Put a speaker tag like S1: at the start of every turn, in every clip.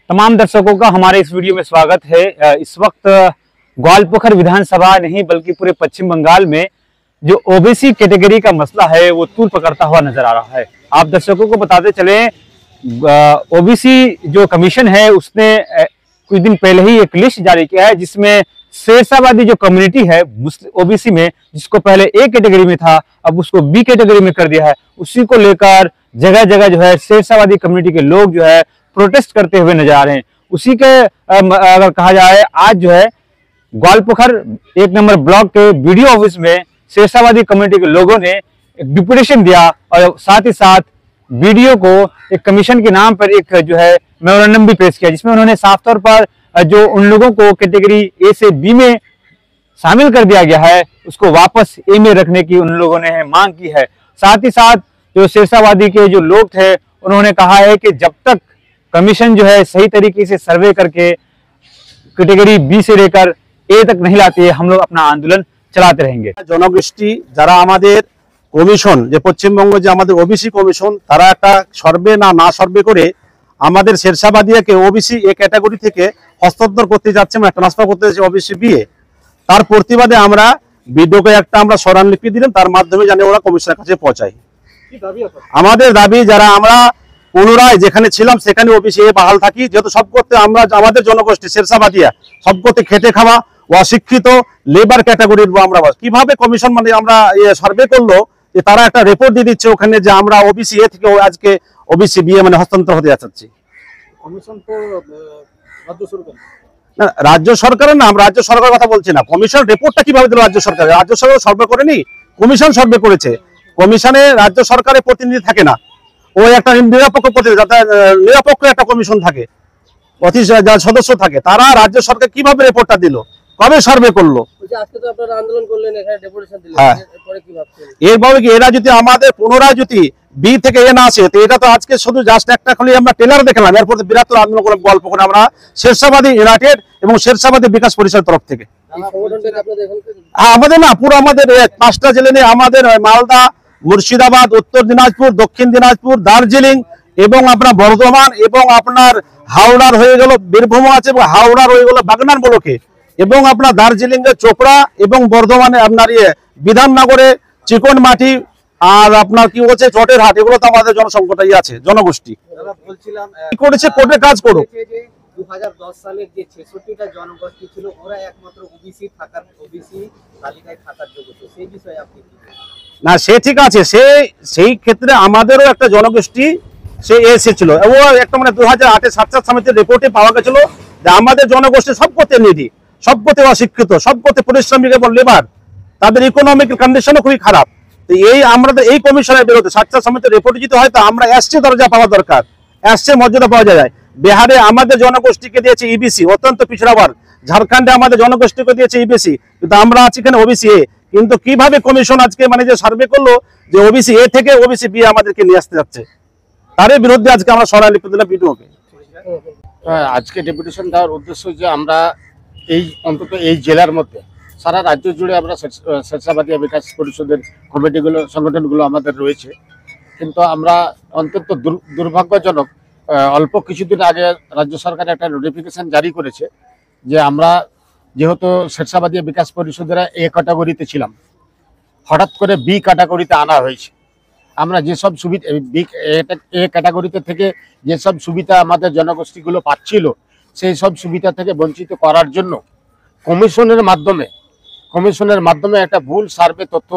S1: तमाम दर्शकों का हमारे इस वीडियो में स्वागत है। इस वक्त ग्वालपोखर विधानसभा नहीं बल्कि पूरे पश्चिम बंगाल में जो ओबीसी कैटेगरी का मसला है वो तूल पकड़ता हुआ नजर आ रहा है। आप दर्शकों को बताते चले, ओबीसी जो कमीशन है उसने कुछ दिन पहले ही एक लिस्ट जारी किया है जिसमें शेरशाहवादी जो कम्युनिटी है ओबीसी में, जिसको पहले ए कैटेगरी में था अब उसको बी कैटेगरी में कर दिया है। उसी को लेकर जगह जगह जो है शेरशाहवादी कम्युनिटी के लोग जो है प्रोटेस्ट करते हुए नजर आ रहे हैं। उसी के अगर कहा जाए, आज जो है ग्वालपोखर 1 नंबर ब्लॉक के बीडीओ ऑफिस में शेरशाहवादी कम्युनिटी के लोगों ने एक डिपुटेशन दिया और साथ ही साथ बीडीओ को एक कमीशन के नाम पर एक जो है मेमोरेंडम भी पेश किया, जिसमें उन्होंने साफ तौर पर जो उन लोगों को कैटेगरी ए से बी में शामिल कर दिया गया है उसको वापस ए में रखने की उन लोगों ने मांग की है। साथ ही साथ जो शेरशाहवादी के जो लोग थे उन्होंने कहा है कि जब तक कमीशन जो है सही तरीके से सर्वे करके कैटेगरी बी से लेकर ए तक नहीं लाती है, हम लोग अपना आंदोलन चलाते रहेंगे।
S2: जनगोष्ठी যারা আমাদের কমিশন যে পশ্চিমবঙ্গ যে আমাদের ওবিসি কমিশন তারা একটা সার্ভে না সার্ভে করে আমাদের শেরশাহবাদিয়াকে ওবিসি এ ক্যাটাগরি থেকে হস্তান্তর করতে যাচ্ছে, মানে ট্রান্সফার করতে যাচ্ছে ওবিসি বি এ। তার প্রতিবাদে আমরা বিডিওকে একটা আমরা স্মরণলিপি দিলাম, তার মাধ্যমে জানি ওরা কমিশনের কাছে পৌঁছায়। আমাদের দাবি যারা আমরা পুনরায় যেখানে ছিলাম সেখানে ওবিসি এ বহাল থাকি, যেহেতু সব করতে আমরা আমাদের জনগোষ্ঠী শেরশাহবাদিয়া সব করতে খেটে খাওয়া অশিক্ষিত লেবার ক্যাটাগরির আমরা কিভাবে কমিশন মানে আমরা সার্ভে করলো যে তারা একটা রিপোর্ট দিয়ে দিচ্ছে ওখানে যে আমরা ওবিসি এ থেকে আজকে ওবিসি বি এ মানে হস্তান্তর হতে যাচ্ছি। কমিশন তো রাজ্য সরকারের না, আমরা রাজ্য সরকারের কথা বলছি না। কমিশন রিপোর্টটা কিভাবে দিল রাজ্য সরকার? রাজ্য সরকার সার্ভে করেনি, কমিশন সার্ভে করেছে। কমিশনে রাজ্য সরকারের প্রতিনিধি থাকে না, ওই একটা নিরপেক্ষ প্রতিনিধি, নিরপেক্ষ একটা কমিশন থাকে, সদস্য থাকে। তারা রাজ্য সরকার কিভাবে রিপোর্টটা দিল, কবে সার্ভে করলো? এরভাবে কি এরা যদি আমাদের পুনরায় যদি বি থেকে এ না আসে, তো এটা তো আজকে শুধু জাস্ট একটা খালি আমরা টেলার দেখলাম, এরপর বিরাট আন্দোলন করে গল্প করে আমরা শেরশাহবাদী ইউনাইটেড এবং শেরশাহবাদী বিকাশ পরিষদের তরফ থেকে। হ্যাঁ, আমাদের না পুরো আমাদের 5টা জেলা নিয়ে আমাদের মালদা, মুর্শিদাবাদ, উত্তর দিনাজপুর, দক্ষিণ দিনাজপুর, দার্জিলিং এবং আপনার বর্ধমান এবং আপনার হাওড়ার হয়ে গেল বীরভূম আছে এবং হাওড়ার হয়ে গেল বাগনান ব্লকে এবং আপনার দার্জিলিং এর চোপড়া এবং বর্ধমানে আপনার বিধাননগরে চিকনমাটি আর আপনার কি বলছে চটেরহাট, এগুলো তো আমাদের জনসংখ্যাটাই আছে জনগোষ্ঠী। কি করেছে কোর্টে কাজ করুক।
S3: 2010 সালের যে 66টা জনগোষ্ঠী ছিল ওরা একমাত্র ওবিসি তালিকায় থাকার যোগ্য, সেই বিষয়ে আপনি কি
S2: না? সে ঠিক আছে, সেই ক্ষেত্রে আমাদেরও একটা জনগোষ্ঠী সে এসেছিল, ও একটা মানে 2008 সাতচার সমিতির রিপোর্টে পাওয়া গেছিল যে আমাদের জনগোষ্ঠী সব করতে নিধি, সব করতে অশিক্ষিত, সব করতে পরিশ্রমিক এবং লেবার, তাদের ইকোনমিক কন্ডিশনও খুবই খারাপ। তো এই আমাদের এই কমিশনের বিরুদ্ধে সাতচার সমিতির রিপোর্ট যদি হয় তো আমরা এসসি দরজা পাওয়া দরকার, এসসি মর্যাদা পাওয়া যায়। বিহারে আমাদের জনগোষ্ঠীকে দিয়েছে ইবিসি, অত্যন্ত পিছড়া বর্গ। ঝাড়খণ্ডে আমাদের জনগোষ্ঠীকে দিয়েছে ইবিসি, কিন্তু আমরা আছি এখানে ওবিসি এ। কিন্তু কিভাবে কমিশন আজকে মানে যে সার্ভে করলো যে ওবিসি এ থেকে ওবিসি বি আমাদেরকে নিয়ে আসতে যাচ্ছে, তার বিরুদ্ধে আজকে আমরা স্মরণলিপি দিলাম বিডিওকে।
S4: আজকে ডেপুটেশন দেওয়ার উদ্দেশ্য যে আমরা এই অন্তত এই জেলার মধ্যে সারা রাজ্য জুড়ে আমরা শেরশাহবাদিয়া বিকাশ পরিষদের কমিটিগুলো সংগঠনগুলো আমাদের রয়েছে, কিন্তু আমরা অন্তত দুর্ভাগ্যজনক অল্প কিছুদিন আগে রাজ্য সরকার একটা নোটিফিকেশন জারি করেছে যে আমরা যেহেতু শেরশাহবাদিয়া বিকাশ পরিষদের এ ক্যাটাগরিতে ছিলাম, হঠাৎ করে বি ক্যাটাগরিতে আনা হয়েছে। আমরা যেসব সুবিধা এ ক্যাটাগরিতে থেকে যেসব সুবিধা আমাদের জনগোষ্ঠীগুলো পাচ্ছিল সেই সব সুবিধা থেকে বঞ্চিত করার জন্য কমিশনের মাধ্যমে একটা ভুল সার্ভে তথ্য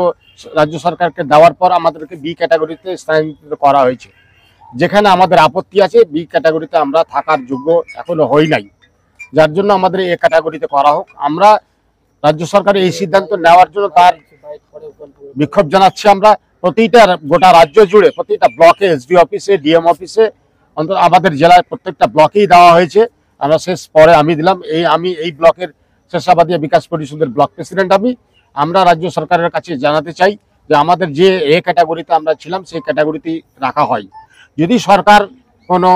S4: রাজ্য সরকারকে দেওয়ার পর আমাদেরকে বি ক্যাটাগরিতে স্থানান্তরিত করা হয়েছে, যেখানে আমাদের আপত্তি আছে। বি ক্যাটাগরিতে আমরা থাকার যোগ্য এখনো হই নাই, যার জন্য আমাদের এ ক্যাটাগরিতে করা হোক। আমরা রাজ্য সরকারের এই সিদ্ধান্ত নেওয়ার জন্য তার বিক্ষোভ জানাচ্ছি। আমরা প্রতিটা গোটা রাজ্য জুড়ে প্রতিটা ব্লকে, এসডি অফিসে, ডিএম অফিসে, অন্তত আমাদের জেলায় প্রত্যেকটা ব্লকেই দেওয়া হয়েছে। আমরা শেষ পরে আমি দিলাম, আমি এই ব্লকের শেরশাহবাদিয়া বিকাশ পরিষদের ব্লক প্রেসিডেন্ট। আমরা রাজ্য সরকারের কাছে জানাতে চাই যে আমাদের যে এ ক্যাটাগরিতে আমরা ছিলাম সেই ক্যাটাগরিতে রাখা হয়। যদি সরকার কোনো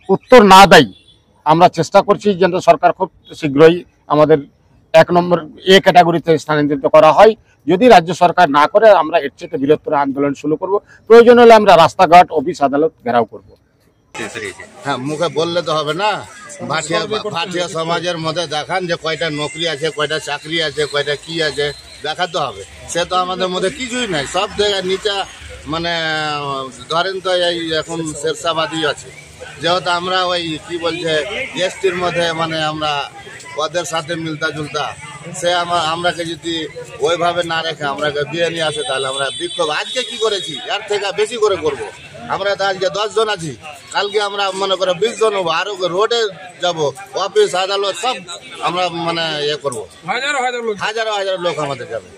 S4: উত্তর না দেয়, আমরা চেষ্টা করছি যেন সরকার খুব শীঘ্রই আমাদের 1 নম্বর এ ক্যাটাগরিতে স্থানান্তরিত করা হয়। যদি রাজ্য সরকার না করে আমরা এর চেয়ে বৃহত্তর আন্দোলন শুরু করব, প্রয়োজন হলে আমরা রাস্তাঘাট, অফিস, আদালত ঘেরাও করব।
S5: হ্যাঁ, মুখে বললে তো হবে না। ভাটিয়া সমাজের মধ্যে দেখান যে কয়টা নকরি আছে, কয়টা চাকরি আছে, কয়টা কি আছে দেখাতে হবে। সে তো আমাদের মধ্যে কিছুই নাই, সব জায়গায় নিচা মানে ধরেন তো এই এখন শেরশাবাদী আছে, যেহেতু আমরা ওই কি বলছে এসটির মধ্যে মানে আমরা ওদের সাথে মিলতা জুলতা, সে আমরাকে যদি ওইভাবে না রেখে আমরাকে বিয়ে নিয়ে আসে তাহলে আমরা বিক্ষোভ আজকে কি করেছি এর থেকে বেশি করে করব। আমরা তো আজকে 10 জন আছি, কালকে আমরা মনে করো 20 জন হবো, আরো রোডে যাব, অফিস আদালত সব আমরা মানে ইয়ে করবো, হাজারো হাজার লোক আমাদের যাবে।